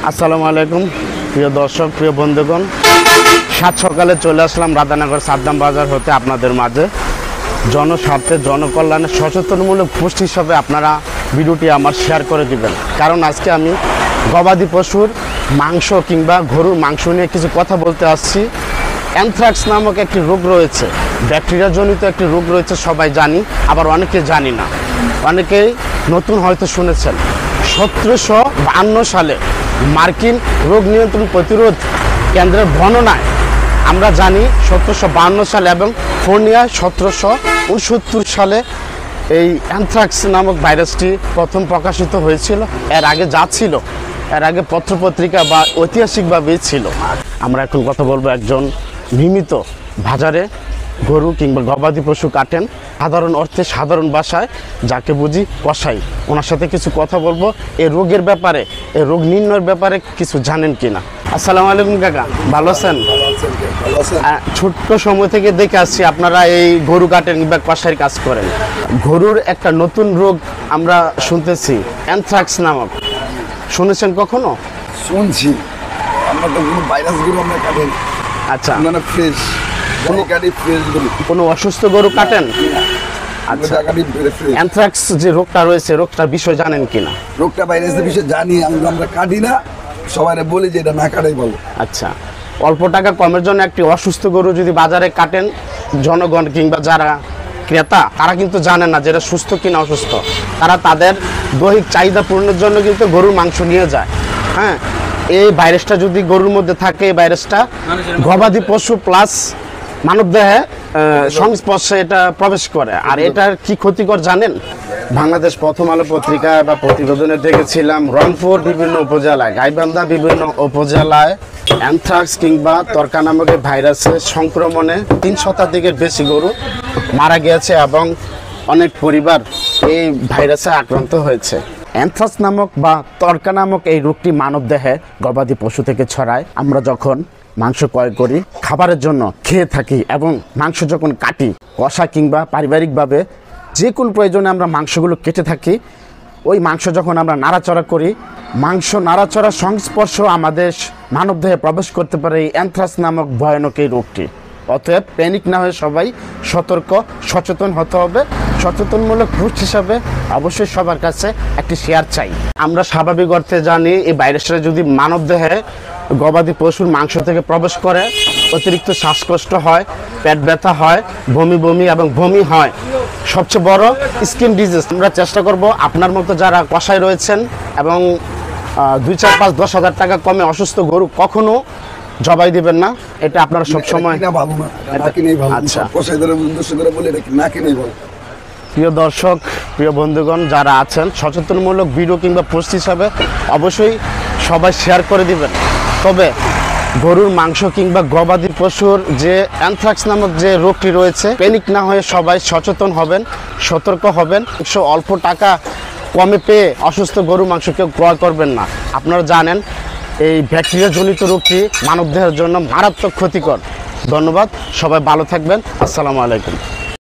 আসসালামু আলাইকুম প্রিয় দর্শক, প্রিয় বন্ধুগণ, সাত সকালে চলে আসলাম রাধানগর সাদ্দাম বাজার হতে আপনাদের মাঝে জনস্বার্থে জনকল্যাণে সচেতনমূলক পোস্ট হিসাবে আপনারা ভিডিওটি আমার শেয়ার করে দিবেন। কারণ আজকে আমি গবাদি পশুর মাংস কিংবা গরুর মাংস নিয়ে কিছু কথা বলতে আসছি। অ্যানথ্রাক্স নামক একটি রোগ রয়েছে, ব্যাকটেরিয়া জনিত একটি রোগ রয়েছে, সবাই জানি, আবার অনেকে জানি না। অনেকেই নতুন হয়তো শুনেছেন। 1752 সালে মার্কিন রোগ নিয়ন্ত্রণ প্রতিরোধ কেন্দ্রের বর্ণনায় আমরা জানি 1752 সালে এবং ফোর্নিয়ায় 1769 সালে এই অ্যানথ্রাক্স নামক ভাইরাসটি প্রথম প্রকাশিত হয়েছিল। এর আগে যা ছিল, এর আগে পত্রপত্রিকা বা ঐতিহাসিকভাবেই ছিল। আমরা এখন কথা বলবো একজন নিয়মিত বাজারে গরু কিংবা গবাদি পশু কাটেন, সাধারণ অর্থে সাধারণ ভাষায় যাকে বুঝি কসাই। ওনার সাথে কিছু কথা বলবো এই রোগের ব্যাপারে, এই রোগ নির্ণয়ের ব্যাপারে কিছু জানেন কিনা। আসসালামু আলাইকুম কাকা, ভালো আছেন? ছোট্ট সময় থেকে দেখে আসছি আপনারা এই গরু কাটেন কিংবা কসাইয়ের কাজ করেন। গরুর একটা নতুন রোগ আমরা শুনতেছি, অ্যানথ্রাক্স নামক, শুনেছেন কখনো? শুনছি, আমরা তো কোনো ভাইরাস গরু আমরা কাটি। আচ্ছা, মানে ফ্রেশ কোনো অসুস্থ গরু কাটেন? আচ্ছা, অ্যানথ্রাক্স যে রোগটা রয়েছে, রোগটার বিষয় জানেন কিনা? রোগটা ভাইরাসের বিষয়ে জানি, আমরা কাটি না, সবাই বলি যে এটা না কাটাই ভালো। আচ্ছা, অল্প টাকা কমের জন্য একটি অসুস্থ গরু যদি বাজারে কাটেন, জনগণ কিংবা যারা ক্রেতা তারা কিন্তু জানে না যেটা সুস্থ কিনা অসুস্থ। তারা তাদের দৈহিক চাহিদা পূরণের জন্য কিন্তু গরুর মাংস নিয়ে যায়। হ্যাঁ, এই ভাইরাসটা যদি গরুর মধ্যে থাকে, এই ভাইরাসটা গবাদি পশু প্লাস মানবদেহে সংস্পর্শে এটা প্রবেশ করে। আর এটার কি ক্ষতিকর জানেন? বাংলাদেশ প্রথম আলো পত্রিকা বা প্রতিবেদনে দেখেছিলাম রংপুর বিভিন্ন উপজেলায়, গাইবান্ধা বিভিন্ন উপজেলায় অ্যানথ্রাক্স কিংবা তরকা নামক ভাইরাসের সংক্রমণে 3 শতাধিকের বেশি গরু মারা গিয়েছে এবং অনেক পরিবার এই ভাইরাসে আক্রান্ত হয়েছে। অ্যানথ্রাক্স নামক বা তরকা নামক এই রোগটি মানবদেহে গবাদি পশু থেকে ছড়ায়। আমরা যখন মাংস ক্রয় করি, খাবারের জন্য খেয়ে থাকি এবং মাংস যখন কাটি, কষা কিংবা পারিবারিকভাবে যে কোনো প্রয়োজনে আমরা মাংসগুলো কেটে থাকি, ওই মাংস যখন আমরা নাড়াচড়া করি, মাংস নাড়াচড়ার সংস্পর্শ আমাদের মানবদেহে প্রবেশ করতে পারে এই অ্যানথ্রাক্স নামক ভয়ানক এই রোগটি। অতএব প্যানিক না হয়ে সবাই সতর্ক, সচেতন হতে হবে। সচেতনমূলক পোস্ট হিসাবে অবশ্যই সবার কাছে একটি শেয়ার চাই। আমরা স্বাভাবিক অর্থে জানি এই ভাইরাসটা যদি মানবদেহে গবাদি পশুর মাংস থেকে প্রবেশ করে, অতিরিক্ত শ্বাসকষ্ট হয়, পেট ব্যথা হয়, বমি এবং বমি হয়। সবচেয়ে বড় স্কিন ডিজিজ। আমরা চেষ্টা করব আপনার মতো যারা কসাই রয়েছেন এবং 2, 4, 5, 10 হাজার টাকা কমে অসুস্থ গরু কখনো জবাই দিবেন না। এটা আপনারা সবসময়। আচ্ছা, প্রিয় দর্শক, প্রিয় বন্ধুগণ যারা আছেন, সচেতনমূলক ভিডিও কিংবা পোস্ট হিসাবে অবশ্যই সবাই শেয়ার করে দিবেন। তবে গরুর মাংস কিংবা গবাদি পশুর যে অ্যানথ্রাক্স নামক যে রোগটি রয়েছে, প্যানিক না হয়ে সবাই সচেতন হবেন, সতর্ক হবেন। অল্প টাকা কমে পেয়ে অসুস্থ গরু মাংস কেউ ক্রয় করবেন না। আপনারা জানেন এই ব্যাকটেরিয়া জনিত রোগটি মানবদেহের জন্য মারাত্মক ক্ষতিকর। ধন্যবাদ, সবাই ভালো থাকবেন। আসসালামু আলাইকুম।